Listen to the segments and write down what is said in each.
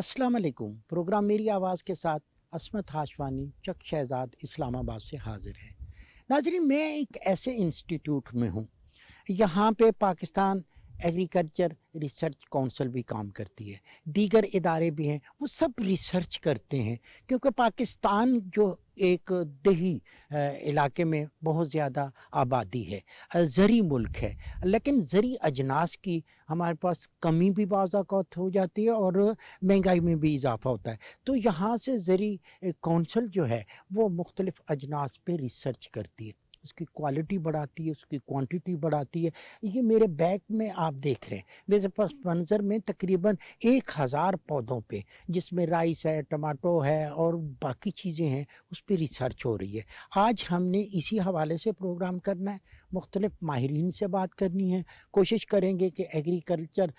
अस्सलाम वालेकुम। प्रोग्राम मेरी आवाज़ के साथ असमत हाशवानी चक शहजाद इस्लामाबाद से हाजिर है। नाज़रीन, मैं एक ऐसे इंस्टीट्यूट में हूँ, यहाँ पे पाकिस्तान एग्रीकल्चर रिसर्च काउंसिल भी काम करती है, दीगर इदारे भी हैं, वो सब रिसर्च करते हैं क्योंकि पाकिस्तान जो एक देही इलाके में बहुत ज़्यादा आबादी है, ज़री मुल्क है, लेकिन ज़री अजनास की हमारे पास कमी भी बाज़ औक़ात हो जाती है और महंगाई में भी इजाफ़ा होता है। तो यहाँ से ज़री काउंसिल जो है वो मुख्तलिफ़ अजनास पे रिसर्च करती है, उसकी क्वालिटी बढ़ाती है, उसकी क्वांटिटी बढ़ाती है। ये मेरे बैग में आप देख रहे हैं, मेरे पास मंज़र में तकरीबन 1000 पौधों पे, जिसमें राइस है, टमाटो है और बाकी चीज़ें हैं, उस पे रिसर्च हो रही है। आज हमने इसी हवाले से प्रोग्राम करना है, मुख्तलिफ़ माहिरीन से बात करनी है, कोशिश करेंगे कि एग्रीकल्चर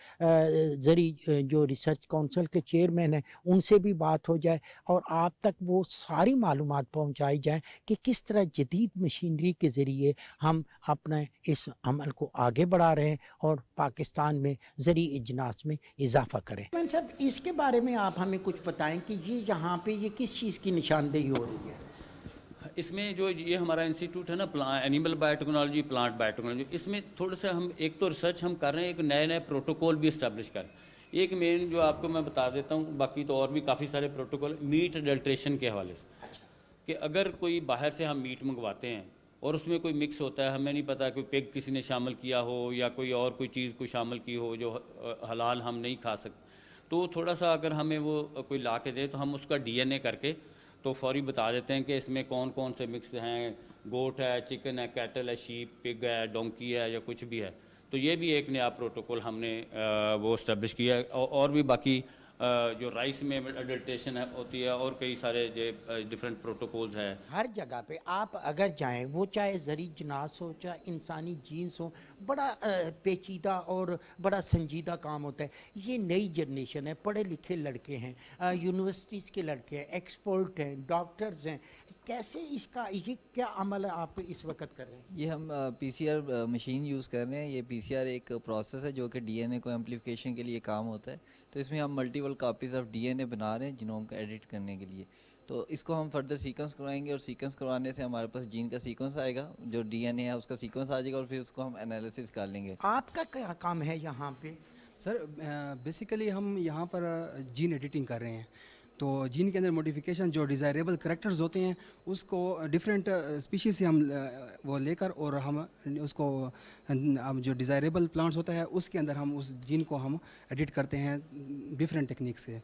ज़री जो रिसर्च काउंसिल के चेयरमैन हैं, उनसे भी बात हो जाए और आप तक वो सारी मालूमात पहुँचाई जाएँ कि किस तरह जदीद मशीनरी के ज़रिए हम अपने इस अमल को आगे बढ़ा रहे हैं और पाकिस्तान में ज़री इजनास में इजाफ़ा करें। मैन साहब, इसके बारे में आप हमें कुछ बताएँ कि ये यहाँ पे ये किस चीज़ की निशानदेही हो रही है? इसमें जो ये हमारा इंस्टीट्यूट है ना, एनिमल बायोटेक्नोलॉजी, प्लांट बायोटेक्नोलॉजी, इसमें थोड़ा सा हम एक तो रिसर्च हम कर रहे हैं, एक नए नए प्रोटोकॉल भी इस्टेब्लिश कर रहे हैं। एक मेन जो आपको मैं बता देता हूँ, बाकी तो और भी काफ़ी सारे प्रोटोकॉल मीट अडल्ट्रेशन के हवाले से, कि अगर कोई बाहर से हम मीट मंगवाते हैं और उसमें कोई मिक्स होता है, हमें नहीं पता कोई पेग किसी ने शामिल किया हो या कोई और कोई चीज़ को शामिल की हो जो हलाल हम नहीं खा सकते, तो थोड़ा सा अगर हमें वो कोई ला के दे तो हम उसका डीएनए करके तो फौरी बता देते हैं कि इसमें कौन कौन से मिक्स हैं, गोट है, चिकन है, कैटल है, शीप, पिग है, डोंकी है या कुछ भी है। तो ये भी एक नया प्रोटोकॉल हमने वो इस्टेब्लिश किया है। और भी बाकी जो राइस में अडल्ट्रेशन होती है और कई सारे जो डिफरेंट प्रोटोकॉल्स है। हर जगह पे आप अगर जाएं, वो चाहे ज़री जनास हो चाहे इंसानी जीन्स हो, बड़ा पेचीदा और बड़ा संजीदा काम होता है। ये नई जनरेशन है, पढ़े लिखे लड़के हैं, यूनिवर्सिटीज़ के लड़के हैं, एक्सपर्ट हैं, डॉक्टर्स हैं, कैसे इसका ये क्या अमल आप इस वक्त कर रहे हैं? ये हम पीसीआर मशीन यूज़ कर रहे हैं। ये पीसीआर एक प्रोसेस है जो कि डीएनए को एम्प्लीफिकेशन के लिए काम होता है। तो इसमें हम मल्टीपल कॉपीज़ ऑफ डीएनए बना रहे हैं जीनोम का एडिट करने के लिए। तो इसको हम फर्दर सीक्वेंस करवाएंगे और सीक्वेंस करवाने से हमारे पास जीन का सीक्वेंस आएगा, जो डीएनए है उसका सीक्वेंस आ जाएगा और फिर उसको हम एनालिसिस कर लेंगे। आपका क्या काम है यहाँ पे? सर, बेसिकली हम यहाँ पर जीन एडिटिंग कर रहे हैं। तो जीन के अंदर मॉडिफिकेशन जो डिज़ायरेबल करैक्टर्स होते हैं उसको डिफरेंट स्पीशीज़ से हम वो लेकर और हम उसको हम जो डिज़ायरेबल प्लांट्स होता है उसके अंदर हम उस जीन को हम एडिट करते हैं डिफरेंट टेक्निक से।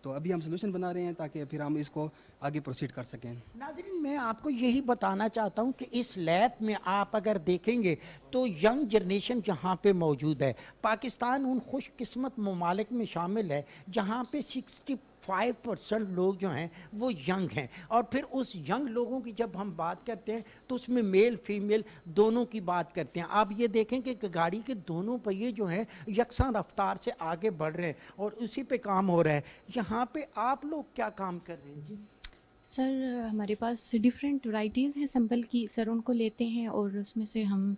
तो अभी हम सोल्यूशन बना रहे हैं ताकि फिर हम इसको आगे प्रोसीड कर सकें। नाज़रीन, मैं आपको यही बताना चाहता हूँ कि इस लैब में आप अगर देखेंगे तो यंग जनरेशन यहाँ पे मौजूद है। पाकिस्तान उन खुशकिस्मत ममालिक में शामिल है जहाँ पे 65% लोग जो हैं वो यंग हैं, और फिर उस यंग लोगों की जब हम बात करते हैं तो उसमें मेल फीमेल दोनों की बात करते हैं। आप ये देखें कि गाड़ी के दोनों पहिए जो हैं यकसा रफ्तार से आगे बढ़ रहे हैं और उसी पे काम हो रहा है। यहाँ पे आप लोग क्या काम कर रहे हैं जी? सर, हमारे पास डिफरेंट वैरायटीज़ हैं सैंपल की। सर उनको लेते हैं और उसमें से हम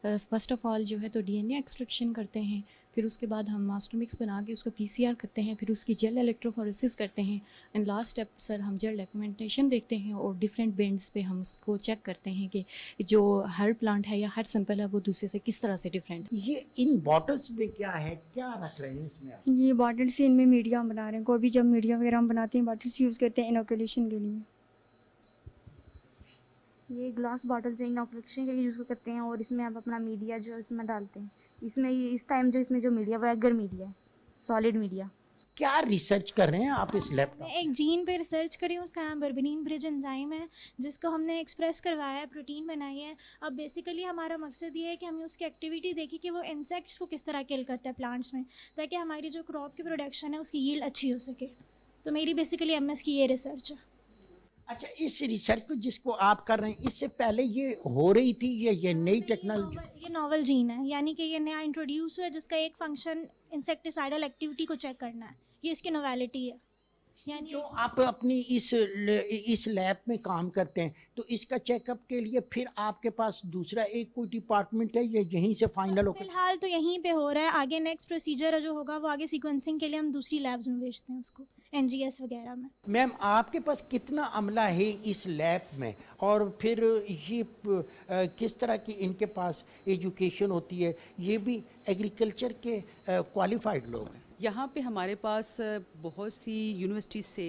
फ़र्स्ट ऑफ़ ऑल जो है तो डीएनए एक्सट्रैक्शन करते हैं, फिर उसके बाद हम मास्टर मिक्स बना के उसको पीसीआर करते हैं, फिर उसकी जेल इलेक्ट्रोफोरेसिस करते हैं एंड लास्ट स्टेप सर हम जेल डॉक्यूमेंटेशन देखते हैं और डिफरेंट बेंड्स पे हम उसको चेक करते हैं कि जो हर प्लांट है या हर सैंपल है वो दूसरे से किस तरह से डिफरेंट है। ये इन बॉटल्स में क्या है, क्या रख रहे हैं इसमें आप? ये बॉटल्स से इनमें मीडिया हम बना रहे हैं। कोई भी जब मीडिया वगैरह हम बनाते हैं बॉटल्स यूज़ करते हैं इनोकुलेशन के लिए। ये ग्लास बॉटल्स इनोकुलेशन के लिए यूज़ करते हैं और इसमें आप अपना मीडिया जो इसमें डालते हैं। इसमें इस टाइम जो इसमें जो मीडिया वो एगर मीडिया है, सॉलिड मीडिया। क्या रिसर्च कर रहे हैं आप इस लैब में? एक जीन पे रिसर्च करी, उसका नाम बर्बरीन ब्रिज एंजाइम है, जिसको हमने एक्सप्रेस करवाया है, प्रोटीन बनाई है। अब बेसिकली हमारा मकसद ये है कि हमें उसकी एक्टिविटी देखी कि वो इंसेक्ट्स को किस तरह किल करता है प्लांट्स में, ताकि हमारी जो क्रॉप की प्रोडक्शन है उसकी यील्ड अच्छी हो सके। तो मेरी बेसिकली एमएस की ये रिसर्च है। अच्छा, इस रिसर्च को जिसको आप कर रहे हैं इससे पहले ये हो रही थी, ये नई टेक्नोलॉजी? ये नॉवल जीन है, यानी कि ये नया इंट्रोड्यूस हुआ है जिसका एक फंक्शन इंसेक्टिसाइडल एक्टिविटी को चेक करना है। ये इसकी नोवेलिटी है। यानी जो आप अपनी इस लैब में काम करते हैं तो इसका चेकअप के लिए फिर आपके पास दूसरा एक कोई डिपार्टमेंट है या यहीं से फाइनल होकर? फिलहाल तो यहीं पे हो रहा है, आगे नेक्स्ट प्रोसीजर जो होगा वो आगे सीक्वेंसिंग के लिए हम दूसरी लैब्स में भेजते हैं उसको, NGS वगैरह में। मैम आपके पास कितना अमला है इस लैब में, और फिर ये किस तरह की इनके पास एजुकेशन होती है? ये भी एग्रीकल्चर के क्वालिफाइड लोग हैं? यहाँ पे हमारे पास बहुत सी यूनिवर्सिटी से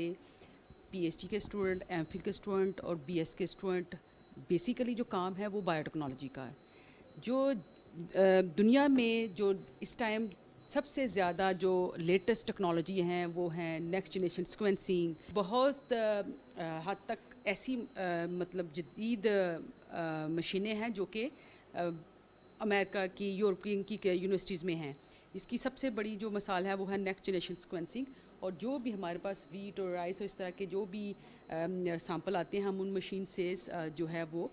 PhD के स्टूडेंट, MPhil के स्टूडेंट और BS के स्टूडेंट, बेसिकली जो काम है वो बायोटेक्नोलॉजी का है। जो दुनिया में जो इस टाइम सबसे ज़्यादा जो लेटेस्ट टेक्नोलॉजी हैं वो हैं नेक्स्ट जनरेशन सीक्वेंसिंग। बहुत हद तक ऐसी मतलब जदीद मशीनें हैं जो कि अमेरिका की, यूरोपियन की यूनिवर्सिटीज़ में हैं। इसकी सबसे बड़ी जो मिसाल है वो है नेक्स्ट जनरेशन सीक्वेंसिंग। और जो भी हमारे पास वीट और राइस और इस तरह के जो भी सैंपल आते हैं, हम उन मशीन से जो है वो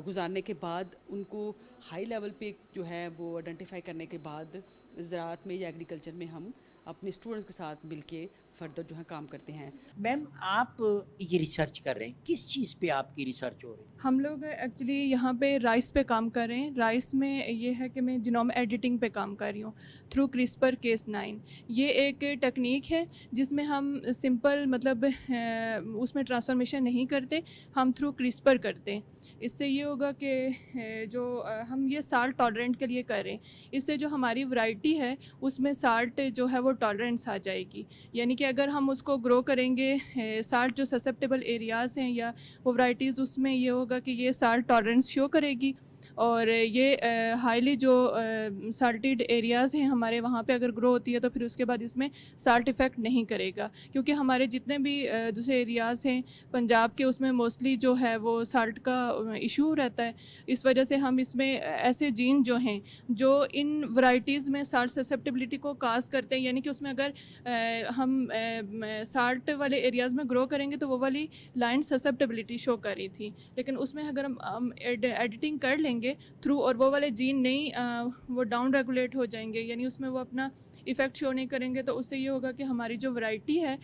गुजारने के बाद उनको हाई लेवल पे जो है वो आइडेंटिफाई करने के बाद ज़राअत में या एग्रीकल्चर में हम अपने स्टूडेंट्स के साथ मिलके फर्दर जो है काम करते हैं। मैम आप ये रिसर्च कर रहे हैं, किस चीज़ पे आपकी रिसर्च हो रही है? हम लोग एक्चुअली यहाँ पे राइस पे काम कर रहे हैं। राइस में ये है कि मैं जीनोम एडिटिंग पे काम कर रही हूँ थ्रू CRISPR-Cas9। ये एक टेक्निक है जिसमें हम सिंपल मतलब उसमें ट्रांसफॉर्मेशन नहीं करते, हम थ्रू CRISPR करते हैं। इससे ये होगा कि जो हम ये साल्ट टॉलरेंट के लिए कर रहे हैं, इससे जो हमारी वैरायटी है उसमें साल्ट जो है वो टॉलरेंस आ जाएगी। यानी कि अगर हम उसको ग्रो करेंगे साल्ट जो ससेप्टेबल एरियाज़ हैं या वो वैराइटीज़, उसमें ये होगा कि ये साल्ट टॉलरेंस शो करेगी। और ये हाईली जो साल्टेड एरियाज़ हैं हमारे, वहाँ पे अगर ग्रो होती है तो फिर उसके बाद इसमें साल्ट इफ़ेक्ट नहीं करेगा। क्योंकि हमारे जितने भी दूसरे एरियाज़ हैं पंजाब के, उसमें मोस्टली जो है वो साल्ट का इशू रहता है। इस वजह से हम इसमें ऐसे जीन जो हैं जो इन वैराइटीज़ में साल्ट ससेप्टेबिलिटी को काज करते हैं, यानी कि उसमें अगर हम साल्ट वाले एरियाज़ में ग्रो करेंगे तो वो वाली लाइन ससेप्टेबिलिटी शो कर रही थी, लेकिन उसमें अगर हम एडिटिंग कर लेंगे थ्रू और वो वाले जीन नहीं वो डाउन रेगुलेट हो जाएंगे, यानी उसमें वो अपना इफ़ेक्ट शो नहीं करेंगे, तो उससे ये होगा कि हमारी जो वैरायटी है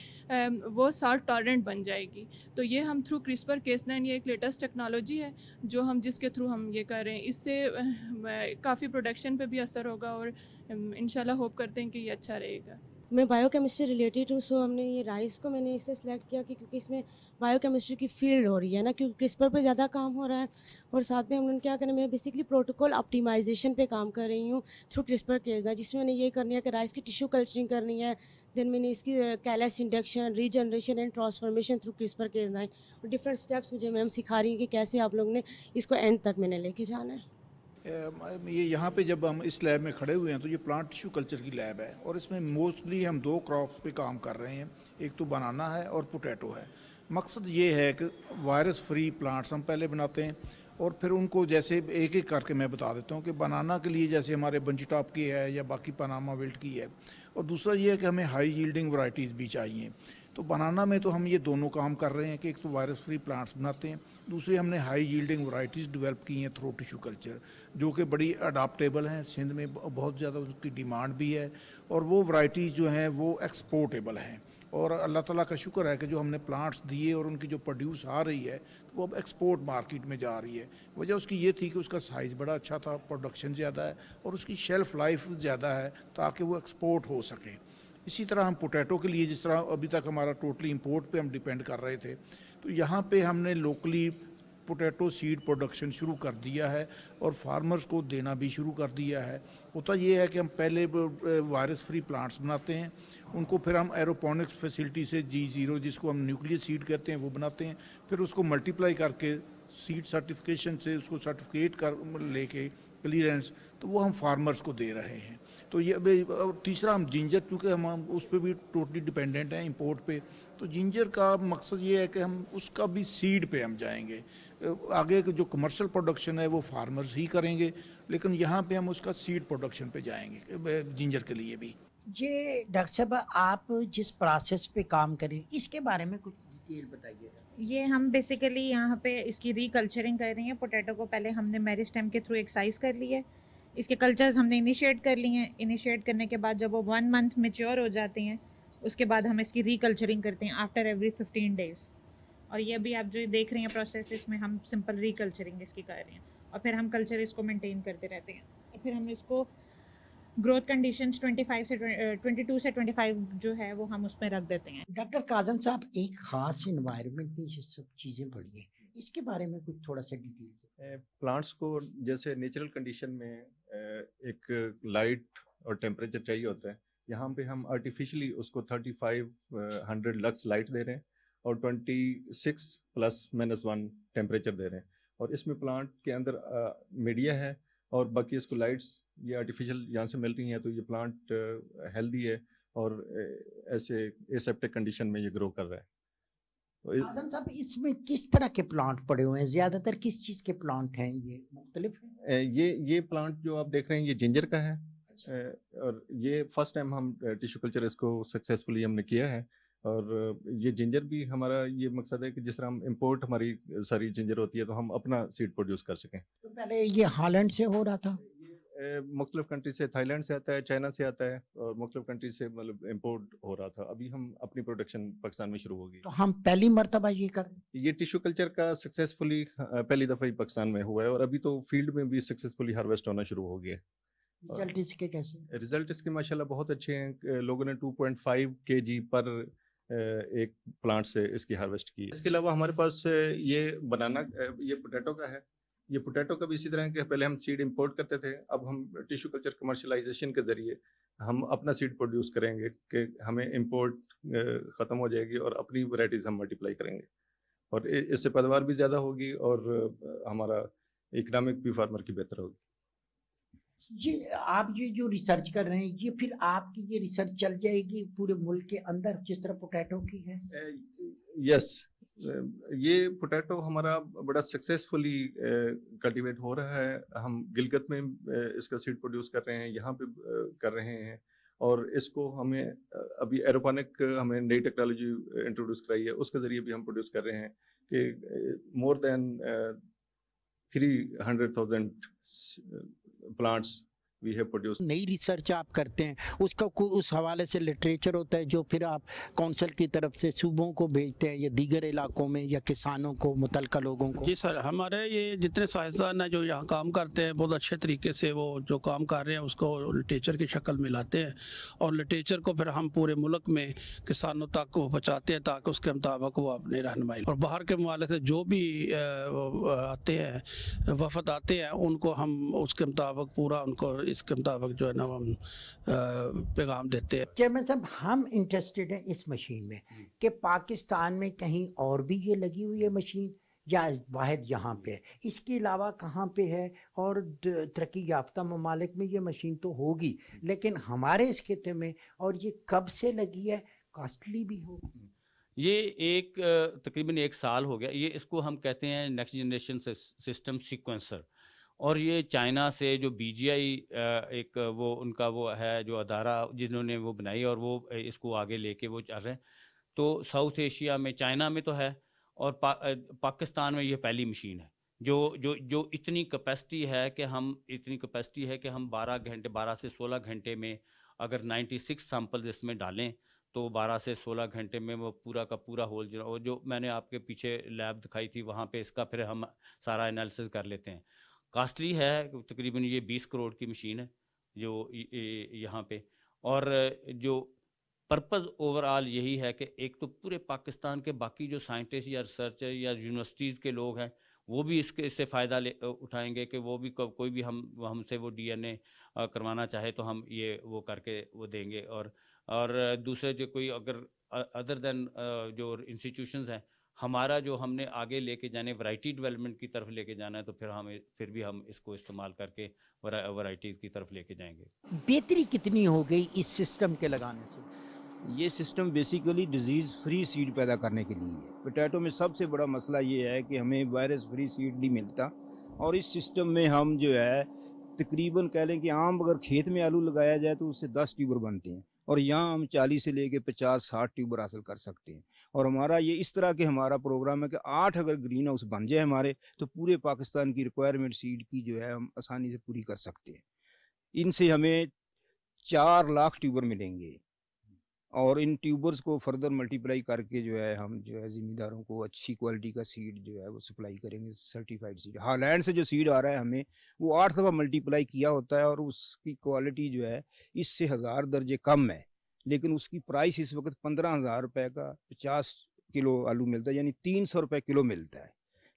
वो साल्ट टॉलरेंट बन जाएगी। तो ये हम थ्रू CRISPR-Cas9, ये एक लेटेस्ट टेक्नोलॉजी है जो हम जिसके थ्रू हम ये कर रहे हैं। इससे काफ़ी प्रोडक्शन पे भी असर होगा और इंशाल्लाह होप करते हैं कि ये अच्छा रहेगा। मैं बायोकेमिस्ट्री रिलेटेड हूँ, सो हमने ये राइस को मैंने इसलिए सेलेक्ट किया कि क्योंकि इसमें बायोकेमिस्ट्री की फील्ड हो रही है ना, क्योंकि CRISPR पे ज़्यादा काम हो रहा है। और साथ में हमने क्या करना, मैं बेसिकली प्रोटोकॉल ऑप्टिमाइजेशन पे काम कर रही हूँ थ्रू CRISPR-Cas9, जिसमें मैंने ये करनी है कि राइस की टिश्यू कल्चरिंग करनी है। देन मैंने इसकी callus induction, regeneration and transformation through CRISPR-Cas9 और डिफरेंट स्टेप्स मुझे मैम सिखा रही हैं कि कैसे आप लोग ने इसको एंड तक मैंने लेके जाना है। ये यहाँ पे जब हम इस लैब में खड़े हुए हैं तो ये प्लांट टिश्यू कल्चर की लैब है और इसमें मोस्टली हम 2 क्रॉप्स पे काम कर रहे हैं, एक तो बनाना है और पोटैटो है। मकसद ये है कि वायरस फ्री प्लांट्स हम पहले बनाते हैं और फिर उनको जैसे एक एक करके मैं बता देता हूँ कि बनाना के लिए जैसे हमारे बंची टॉप की है या बाकी पनामा विल्ट की है, और दूसरा ये है कि हमें हाई यील्डिंग वैरायटीज़ भी चाहिए। तो बनाना में तो हम ये दोनों काम कर रहे हैं कि एक तो वायरस फ्री प्लांट्स बनाते हैं, दूसरी हमने हाई यील्डिंग वैरायटीज़ डेवलप की हैं थ्रू टिश्यू कल्चर, जो कि बड़ी अडाप्टेबल हैं। सिंध में बहुत ज़्यादा उसकी डिमांड भी है और वो वैरायटीज़ जो हैं वो एक्सपोर्टेबल हैं। और अल्लाह ताला का शुक्र है कि जो हमने प्लांट्स दिए और उनकी जो प्रोड्यूस आ रही है तो वो अब एक्सपोर्ट मार्केट में जा रही है। वजह उसकी ये थी कि उसका साइज़ बड़ा अच्छा था, प्रोडक्शन ज़्यादा है और उसकी शेल्फ़ लाइफ ज़्यादा है ताकि वो एक्सपोर्ट हो सके। इसी तरह हम पोटैटो के लिए, जिस तरह अभी तक हमारा टोटली इंपोर्ट पे हम डिपेंड कर रहे थे, तो यहाँ पे हमने लोकली पोटैटो सीड प्रोडक्शन शुरू कर दिया है और फार्मर्स को देना भी शुरू कर दिया है। होता ये है कि हम पहले वायरस फ्री प्लांट्स बनाते हैं, उनको फिर हम एरोपोनिक्स फैसिलिटी से G0 जिसको हम न्यूक्लियर सीड कहते हैं वो बनाते हैं, फिर उसको मल्टीप्लाई करके सीड सर्टिफिकेशन से उसको सर्टिफिकेट कर लेके क्लियरेंस, तो वो हम फार्मर्स को दे रहे हैं। तो ये तीसरा हम जिंजर, चूँकि हम उस पर भी टोटली डिपेंडेंट हैं इंपोर्ट पे, तो जिंजर का मकसद ये है कि हम उसका भी सीड पे हम जाएंगे। आगे जो कमर्शियल प्रोडक्शन है वो फार्मर्स ही करेंगे, लेकिन यहाँ पे हम उसका सीड प्रोडक्शन पे जाएंगे जिंजर के लिए भी। ये डॉक्टर साहब आप जिस प्रोसेस पे काम करें इसके बारे में कुछ डिटेल बताइएगा। ये हम बेसिकली यहाँ पे इसकी रिकल्चरिंग कर रही हैं। पोटैटो को पहले हमने मेरिस्टेम के थ्रू एक्सरसाइज कर ली है, इसके कल्चर्स हमने इनिशिएट कर लिए हैं। इनिशिएट करने के बाद जब वो 1 मंथ मैच्योर हो जाते हैं उसके बाद हम इसकी रिकल्चरिंग करते हैं आफ्टर एवरी 15 डेज़। और ये अभी आप जो देख रहे हैं प्रोसेस, इसमें हम सिंपल रिकल्चरिंग इसकी कर रहे हैं और फिर हम कल्चर इसको मेंटेन करते रहते हैं और फिर हम इसको ग्रोथ कंडीशंस 22 से 25 जो है वो हम उसमें रख देते हैं। डॉक्टर काजम साहब, एक ख़ास इन्वायरमेंट में ये सब चीज़ें बढ़ी हैं, इसके बारे में कुछ थोड़ा सा डिटेल से। प्लांट्स को जैसे नेचुरल कंडीशन में एक लाइट और टेम्परेचर चाहिए होता है, यहाँ पे हम आर्टिफिशियली उसको 3500 लक्स लाइट दे रहे हैं और 26+-1 टेम्परेचर दे रहे हैं। और इसमें प्लांट के अंदर मीडिया है और बाकी इसको लाइट्स ये आर्टिफिशियल यहाँ से मिल रही हैं, तो ये प्लांट हेल्दी है और ऐसे एसेप्टिक कंडीशन में ये ग्रो कर रहा है। तो आजम साहब, इसमें किस तरह के प्लांट पड़े हुए हैं? ज़्यादातर किस चीज़ के प्लांट हैं? ये मुख्तलिफ हैं? ये प्लांट जो आप देख रहे हैं ये जिंजर का है। और ये फर्स्ट टाइम हम टिश्यू कल्चर इसको सक्सेसफुली हमने किया है। और ये जिंजर भी हमारा ये मकसद है कि जिस तरह हम इंपोर्ट हमारी सारी जिंजर होती है तो हम अपना सीड प्रोड्यूस कर सकें। तो पहले ये हॉलैंड से हो रहा था? मुख्तलिफ कंट्री से, थाईलैंड से आता है, चाइना से आता है और मुख्तलिफ कंट्री से मतलब इम्पोर्ट हो रहा था। अभी हम अपनी प्रोडक्शन पाकिस्तान में शुरू होगी। तो हम पहली मरतबा ये कर ये टिश्यू कल्चर का सक्सेसफुली पहली दफ़ा ही पाकिस्तान में हुआ है और अभी तो फील्ड में भी सक्सेसफुली हार्वेस्ट होना शुरू हो गया है। रिजल्ट इसके कैसे? रिजल्ट इसके माशाल्लाह बहुत अच्छे हैं। लोगों ने 2.5 kg पर एक प्लांट से इसकी हार्वेस्ट की। इसके अलावा हमारे पास ये बनाना, ये पोटैटो का है। ये पोटैटो का भी इसी तरह के पहले हम सीड इंपोर्ट करते थे, अब हम टिश्यू कल्चर कमर्शलाइजेशन के ज़रिए हम अपना सीड प्रोड्यूस करेंगे कि हमें इंपोर्ट ख़त्म हो जाएगी और अपनी वैरायटीज़ हम मल्टीप्लाई करेंगे और इससे पैदावार भी ज़्यादा होगी और हमारा इकनॉमिक भी फार्मर की बेहतर होगी। ये आप ये जो रिसर्च कर रहे हैं, ये फिर आपकी ये रिसर्च चल जाएगी पूरे मुल्क के अंदर जिस तरह पोटैटो की है? यस, ये पोटैटो हमारा बड़ा सक्सेसफुली कल्टीवेट हो रहा है। हम गिलगित में इसका सीड प्रोड्यूस कर रहे हैं, यहाँ पे कर रहे हैं और इसको हमें अभी एरोपोनिक हमें नई टेक्नोलॉजी इंट्रोड्यूस कराई है, उसके ज़रिए भी हम प्रोड्यूस कर रहे हैं कि more than 300,000 plants we have produce. नई रिसर्च आप करते हैं, उसका उस हवाले से लिटरेचर होता है जो फिर आप कौंसल की तरफ से सूबों को भेजते हैं या दीगर इलाकों में या किसानों को, मुतल्लिका लोगों को? जी सर, हमारे ये जितने साइंसदान हैं जो यहाँ काम करते हैं बहुत अच्छे तरीके से वो जो काम कर रहे हैं उसको लिटरेचर की शक्ल में लाते हैं और लिटरेचर को फिर हम पूरे मुल्क में किसानों तक को पहुँचाते हैं ताकि उसके मुताबिक वो अपनी रहनुमाई। और बाहर के ममालिक से जो भी आते हैं, वफद आते हैं, उनको हम उसके मुताबिक पूरा उनको इसके मुताबिक जो है ना हम पैगाम देते हैं। चेयरमैन साहब, हम इंटरेस्टेड हैं इस मशीन में कि पाकिस्तान में कहीं और भी ये लगी हुई है मशीन या वाहिद यहाँ पे है? इसके अलावा कहाँ पे है? और तरक्की याफ्ता ममालिक में ये मशीन तो होगी, लेकिन हमारे इस खिते में और ये कब से लगी है? कॉस्टली भी होगी? ये एक तकरीबन 1 साल हो गया। ये इसको हम कहते हैं नेक्स्ट जनरेशन सिस्टम सीक्वेंसर। और ये चाइना से जो BGI एक वो उनका वो है जो अदारा जिन्होंने वो बनाई और वो इसको आगे लेके वो चल रहे हैं। तो साउथ एशिया में, चाइना में तो है और पाकिस्तान में ये पहली मशीन है जो इतनी कैपेसिटी है कि हम 12 से 16 घंटे में अगर 96 सैंपल्स इसमें डालें तो 12 से 16 घंटे में वो पूरा का पूरा होल जो मैंने आपके पीछे लैब दिखाई थी वहाँ पे इसका फिर हम सारा एनालिसिस कर लेते हैं। कॉस्टली है, तकरीबन ये 20 करोड़ की मशीन है जो यहाँ पे। और जो पर्पज़ ओवरऑल यही है कि एक तो पूरे पाकिस्तान के बाकी जो साइंटिस्ट या रिसर्चर या यूनिवर्सिटीज़ के लोग हैं वो भी इससे फ़ायदा उठाएंगे कि वो भी कोई भी हमसे वो DNA करवाना चाहे तो हम ये वो करके वो देंगे। और दूसरे जो कोई अगर अदर देन जो इंस्टीट्यूशंस हैं, हमारा जो हमने आगे लेके जाने वैरायटी डेवलपमेंट की तरफ लेके जाना है तो फिर भी हम इसको इस्तेमाल करके वैरायटीज़ की तरफ लेके जाएंगे। बेहतरी कितनी हो गई इस सिस्टम के लगाने से? ये system basically disease free seed पैदा करने के लिए है। पोटैटो में सबसे बड़ा मसला ये है कि हमें वायरस फ्री सीड नहीं मिलता और इस सिस्टम में हम जो है तकरीबन कह लें कि आम अगर खेत में आलू लगाया जाए तो उससे 10 ट्यूबर बनते हैं और यहाँ हम 40 से लेके 50-60 ट्यूबर हासिल कर सकते हैं। और हमारा ये इस तरह के हमारा प्रोग्राम है कि 8 अगर ग्रीन हाउस बन जाए हमारे तो पूरे पाकिस्तान की रिक्वायरमेंट सीड की जो है हम आसानी से पूरी कर सकते हैं। इनसे हमें 4 लाख ट्यूबर मिलेंगे और इन ट्यूबर्स को फर्दर मल्टीप्लाई करके जो है हम जो है ज़िम्मेदारों को अच्छी क्वालिटी का सीड जो है वो सप्लाई करेंगे, सर्टिफाइड सीड। हॉलैंड से जो सीड आ रहा है हमें वो 8 दफ़ा मल्टीप्लाई किया होता है और उसकी क्वालिटी जो है इससे 1000 दर्जे कम है, लेकिन उसकी प्राइस इस वक्त 15,000 रुपये का 50 किलो आलू मिलता है, यानी 300 रुपये किलो मिलता है।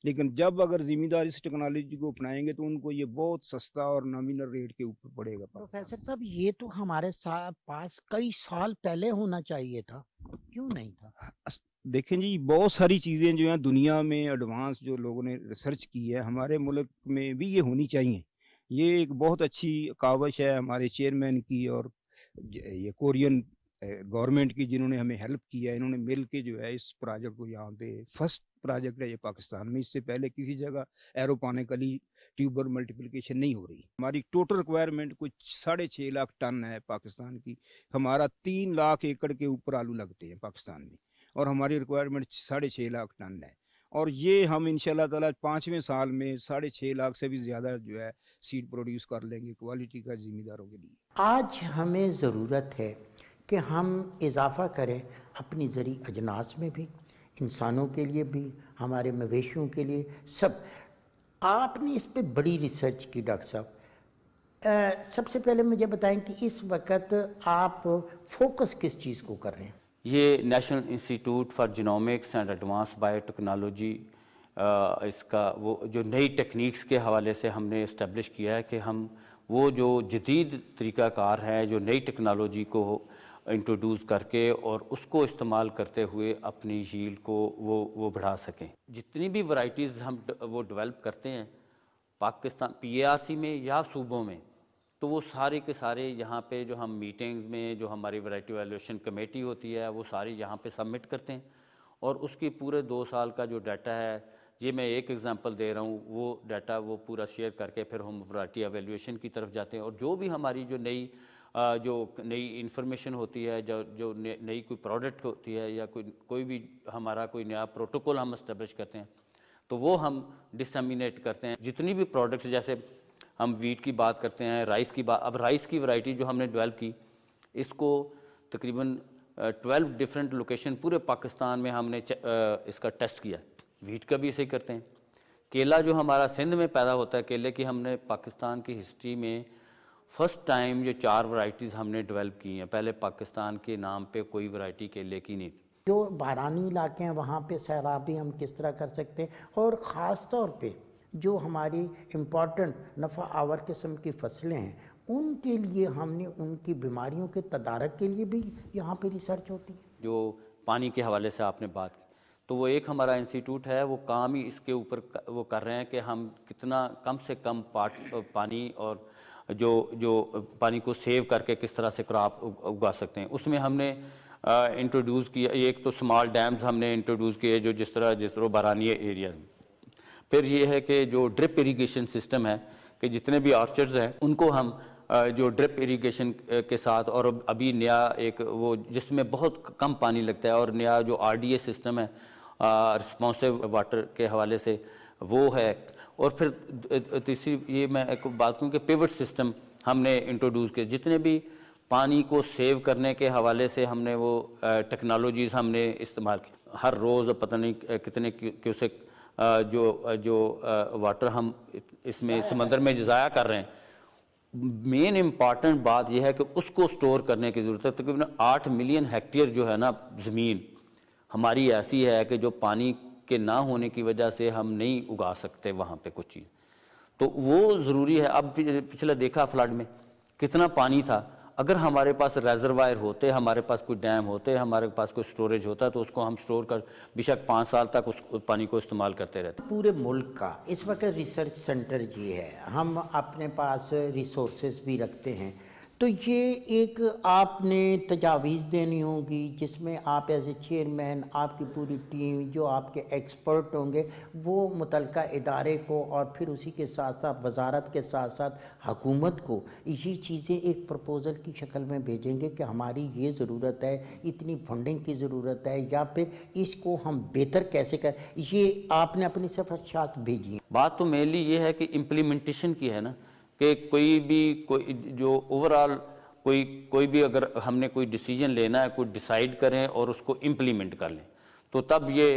लेकिन जब अगर ज़िम्मेदार इस टेक्नोलॉजी को अपनाएंगे तो उनको ये बहुत सस्ता और नॉमिनल रेट के ऊपर पड़ेगा। प्रोफेसर साहब, ये तो हमारे पास कई साल पहले होना चाहिए था, क्यों नहीं था? देखें जी, बहुत सारी चीज़ें जो हैं दुनिया में एडवांस जो लोगों ने रिसर्च की है, हमारे मुल्क में भी ये होनी चाहिए। ये एक बहुत अच्छी कावश है हमारे चेयरमैन की और ये कोरियन गवर्नमेंट की, जिन्होंने हमें हेल्प किया। इन्होंने मिल के जो है इस प्रोजेक्ट को, यहाँ पे फर्स्ट प्रोजेक्ट है ये पाकिस्तान में, इससे पहले किसी जगह एरोपोनिकली ट्यूबर मल्टीप्लिकेशन नहीं हो रही। हमारी टोटल रिक्वायरमेंट कुछ 6.5 लाख टन है पाकिस्तान की। हमारा 3 लाख एकड़ के ऊपर आलू लगते हैं पाकिस्तान में और हमारी रिक्वायरमेंट 6.5 लाख टन है। और ये हम इंशाल्लाह ताला 5वें साल में 6.5 लाख से भी ज़्यादा जो है सीड प्रोड्यूस कर लेंगे क्वालिटी का ज़िम्मेदारों के लिए। आज हमें ज़रूरत है कि हम इजाफ़ा करें अपनी ज़री अजनास में भी, इंसानों के लिए भी, हमारे मवेशियों के लिए, सब। आपने इस पे बड़ी रिसर्च की डॉक्टर साहब। सबसे पहले मुझे बताएं कि इस वक्त आप फोकस किस चीज़ को कर रहे हैं? ये national institute for genomics and advance biotechnology, इसका वो जो नई टेक्निक्स के हवाले से हमने इस्टेब्लिश किया है कि हम वो जो जदीद तरीक़ाकार है, जो नई टेक्नोलॉजी को इंट्रोड्यूस करके और उसको इस्तेमाल करते हुए अपनी यील्ड को वो बढ़ा सकें। जितनी भी वैरायटीज़ हम वो डेवलप करते हैं पाकिस्तान PARC में या सूबों में, तो वो सारे के सारे यहाँ पे जो हम मीटिंग्स में जो हमारी वैरायटी वैल्यूएशन कमेटी होती है वो सारी यहाँ पे सबमिट करते हैं और उसकी पूरे 2 साल का जो डाटा है, ये मैं एक एग्जांपल दे रहा हूँ, वो डाटा वो पूरा शेयर करके फिर हम वैरायटी एवेल्यूएशन की तरफ जाते हैं और जो भी हमारी जो नई इंफॉर्मेशन होती है, जो नई कोई प्रोडक्ट होती है या कोई भी हमारा कोई नया प्रोटोकॉल हम इस्टेब्लिश करते हैं तो वो हम डिसमिनेट करते हैं। जितनी भी प्रोडक्ट्स, जैसे हम वीट की बात करते हैं, राइस की बात, अब राइस की वैरायटी जो हमने डेवलप की, इसको तकरीबन 12 डिफरेंट लोकेशन पूरे पाकिस्तान में हमने इसका टेस्ट किया। वीट का भी ऐसे ही करते हैं। केला जो हमारा सिंध में पैदा होता है, केले की हमने पाकिस्तान की हिस्ट्री में फ़र्स्ट टाइम जो 4 वैरायटीज़ हमने डेवलप की हैं। पहले पाकिस्तान के नाम पे कोई वैरायटी केले की नहीं थी। जो बारानी इलाके हैं वहाँ पे सैराबी हम किस तरह कर सकते हैं, और ख़ास तौर पे जो हमारी इम्पॉर्टेंट नफ़ा आवर किस्म की फसलें हैं उनके लिए हमने उनकी बीमारियों के तदारक के लिए भी यहाँ पे रिसर्च होती है। जो पानी के हवाले से आपने बात की, तो वो एक हमारा इंस्टीट्यूट है, वो काम ही इसके ऊपर वो कर रहे हैं कि हम कितना कम से कम पानी और जो पानी को सेव करके किस तरह से क्रॉप उगा सकते हैं। उसमें हमने इंट्रोड्यूस किया, एक तो स्मॉल डैम्स हमने इंट्रोड्यूस किए जो जिस तरह बारानी एरिया में। फिर ये है कि जो ड्रिप इरिगेशन सिस्टम है कि जितने भी ऑर्चर्ड्स हैं उनको हम जो ड्रिप इरिगेशन के साथ, और अभी नया एक वो जिसमें बहुत कम पानी लगता है, और नया जो RDA सिस्टम है रिस्पॉन्सिव वाटर के हवाले से वो है। और फिर तीसरी ये मैं एक बात कहूँ कि पिवट सिस्टम हमने इंट्रोड्यूस किए। जितने भी पानी को सेव करने के हवाले से हमने वो टेक्नोलॉजीज़ हमने इस्तेमाल की। हर रोज़ पता नहीं कितने क्यूसेक जो वाटर हम इसमें समंदर में ज़ाया कर रहे हैं। मेन इम्पॉर्टेंट बात यह है कि उसको स्टोर करने की ज़रूरत है। तकरीबन 8 मिलियन हेक्टेयर जो है ना ज़मीन हमारी ऐसी है कि जो पानी के ना होने की वजह से हम नहीं उगा सकते वहाँ पे कुछ चीज़, तो वो ज़रूरी है। अब पिछले देखा फ्लड में कितना पानी था, अगर हमारे पास रेजरवायर होते, हमारे पास कोई डैम होते, हमारे पास कोई स्टोरेज होता, तो उसको हम स्टोर कर बेशक 5 साल तक उस पानी को इस्तेमाल करते रहते। पूरे मुल्क का इस वक्त रिसर्च सेंटर ये है, हम अपने पास रिसोर्सेज भी रखते हैं, तो ये एक आपने तजावीज़ देनी होगी जिसमें आप एज ए चेयरमैन, आपकी पूरी टीम, जो आपके एक्सपर्ट होंगे, वो मुतलका इदारे को और फिर उसी के साथ साथ वजारत के साथ साथ हुकूमत को ये चीज़ें एक प्रपोज़ल की शक्ल में भेजेंगे कि हमारी ये ज़रूरत है, इतनी फंडिंग की ज़रूरत है, या फिर इसको हम बेहतर कैसे कर। ये आपने अपनी सिफारिशात भेजी। बात तो मेनली ये है कि इम्प्लीमेंटेशन की है ना, कि कोई जो ओवरऑल कोई भी अगर हमने कोई डिसीजन लेना है, कोई डिसाइड करें और उसको इम्प्लीमेंट कर लें, तो तब ये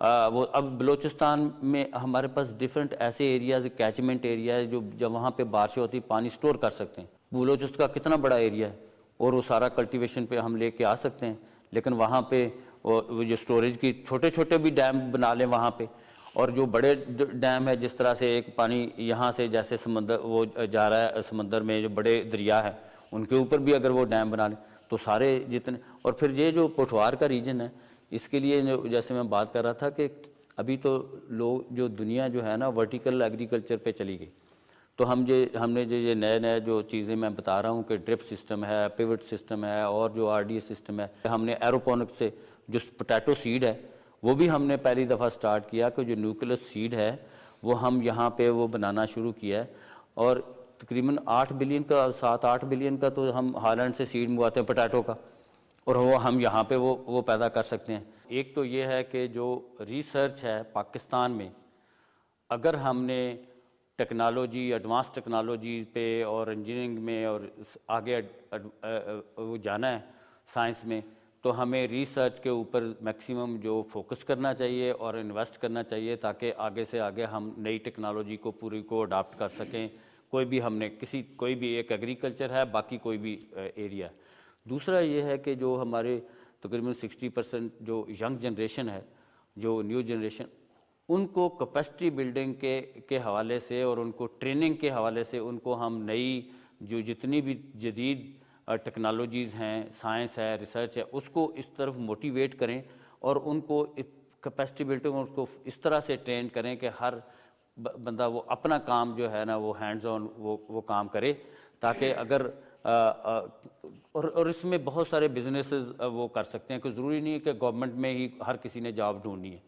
वो अब बलूचिस्तान में हमारे पास डिफरेंट ऐसे एरियाज़, कैचमेंट एरिया है जो जब वहाँ पे बारिश होती है पानी स्टोर कर सकते हैं। बलूचिस्तान का कितना बड़ा एरिया है और वो सारा कल्टीवेशन पे हम लेके आ सकते हैं, लेकिन वहाँ पे वो जो स्टोरेज की छोटे छोटे भी डैम बना लें वहाँ पे, और जो बड़े डैम है जिस तरह से एक पानी यहाँ से जैसे समंदर वो जा रहा है समंदर में, जो बड़े दरिया है उनके ऊपर भी अगर वो डैम बना लें तो सारे जितने, और फिर ये जो पोठवार का रीजन है इसके लिए जैसे मैं बात कर रहा था कि अभी तो लोग जो दुनिया जो है ना वर्टिकल एग्रीकल्चर पे चली गई, तो हमने ये नए जो चीज़ें मैं बता रहा हूँ कि ड्रिप सिस्टम है, पिवट सिस्टम है और जो RDA सिस्टम है, हमने एरोपोनिक से जो पोटैटो सीड है वो भी हमने पहली दफ़ा स्टार्ट किया कि जो न्यूक्लियस सीड है वो हम यहाँ पे वो बनाना शुरू किया है, और तकरीबन 8 बिलियन का 7-8 बिलियन का तो हम हॉलैंड से सीड मंगवाते हैं पोटैटो का, और वो हम यहाँ पे वो पैदा कर सकते हैं। एक तो ये है कि जो रिसर्च है पाकिस्तान में, अगर हमने टेक्नोलॉजी, एडवांस टेक्नोलॉजी पे और इंजीनियरिंग में और आगे वो जाना है साइंस में, तो हमें रिसर्च के ऊपर मैक्सिमम जो फोकस करना चाहिए और इन्वेस्ट करना चाहिए ताकि आगे से आगे हम नई टेक्नोलॉजी को पूरी को अडाप्ट कर सकें। कोई भी एक एग्रीकल्चर है, बाकी कोई भी एरिया। दूसरा ये है कि जो हमारे तकरीबन 60% जो यंग जनरेशन है, जो न्यू जनरेशन, उनको कैपेसिटी बिल्डिंग के हवाले से और उनको ट्रेनिंग के हवाले से उनको हम नई जो जितनी भी जदीद टेक्नोलॉजीज़ हैं, साइंस है, रिसर्च है, उसको इस तरफ मोटिवेट करें और उनको कैपेसिटी बिल्डिंग उसको इस तरह से ट्रेन करें कि हर बंदा वो अपना काम जो है ना वो हैंड्स ऑन वो काम करे, ताकि अगर और इसमें बहुत सारे बिजनेसेस वो कर सकते हैं कि ज़रूरी नहीं है कि गवर्नमेंट में ही हर किसी ने जॉब ढूंढनी है।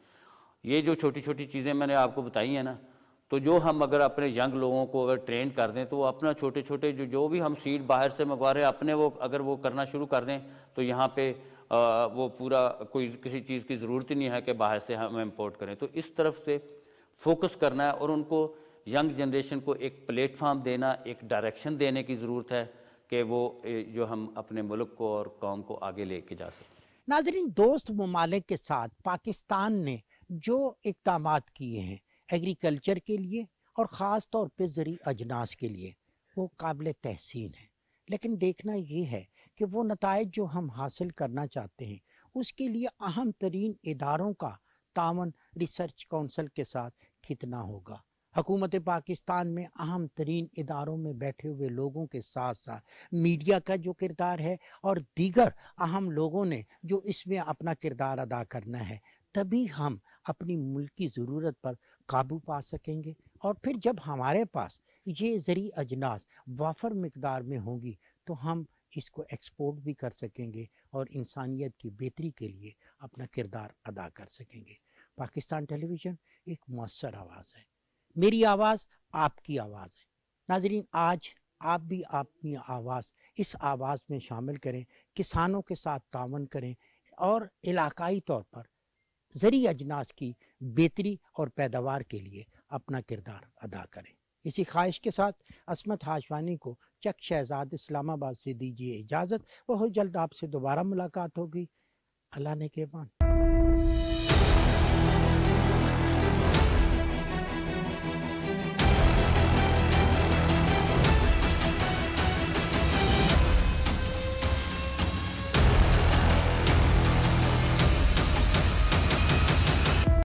ये जो छोटी छोटी चीज़ें मैंने आपको बताई हैं ना, तो जो हम अगर अपने यंग लोगों को अगर ट्रेन कर दें तो वो अपना छोटे छोटे जो भी हम सीड बाहर से मंगवा रहे हैं अपने अगर वो करना शुरू कर दें तो यहाँ पे वो पूरा कोई किसी चीज़ की ज़रूरत ही नहीं है कि बाहर से हम इम्पोर्ट करें। तो इस तरफ से फोकस करना है और उनको यंग जनरेशन को एक प्लेटफार्म देना, एक डायरेक्शन देने की ज़रूरत है कि वो जो हम अपने मुल्क को और कौम को आगे लेके जा सकें। नाज़रीन, दोस्त ममालिक के साथ पाकिस्तान ने जो इक़दामात किए हैं एग्रीकल्चर के लिए और ख़ास तौर पे ज़रूरी अजनास के लिए, वो काबिल तहसीन है। लेकिन देखना ये है कि वो नताइज जो हम हासिल करना चाहते हैं उसके लिए अहम तरीन इदारों का तावन रिसर्च काउंसिल के साथ कितना होगा। हुकूमत पाकिस्तान में अहम तरीन इदारों में बैठे हुए लोगों के साथ साथ मीडिया का जो किरदार है और दीगर अहम लोगों ने जो इसमें अपना किरदार अदा करना है, तभी हम अपनी मुल्क की ज़रूरत पर काबू पा सकेंगे। और फिर जब हमारे पास ये ज़रूरी अजनास वाफर मिकदार में होंगी तो हम इसको एक्सपोर्ट भी कर सकेंगे और इंसानियत की बेहतरी के लिए अपना किरदार अदा कर सकेंगे। पाकिस्तान टेलीविज़न एक मुअस्सर आवाज़ है, मेरी आवाज़ आपकी आवाज़ है। नाज़रीन, आज आप भी अपनी आवाज़ इस आवाज़ में शामिल करें, किसानों के साथ तावन करें और इलाकाई तौर पर ज़रूरी अजनास की बेहतरी और पैदावार के लिए अपना किरदार अदा करें। इसी ख्वाहिश के साथ अस्मत हाशवानी को चक शहजाद इस्लामाबाद से दीजिए इजाज़त। बहुत जल्द आपसे दोबारा मुलाकात होगी। अल्लाह ने के मान।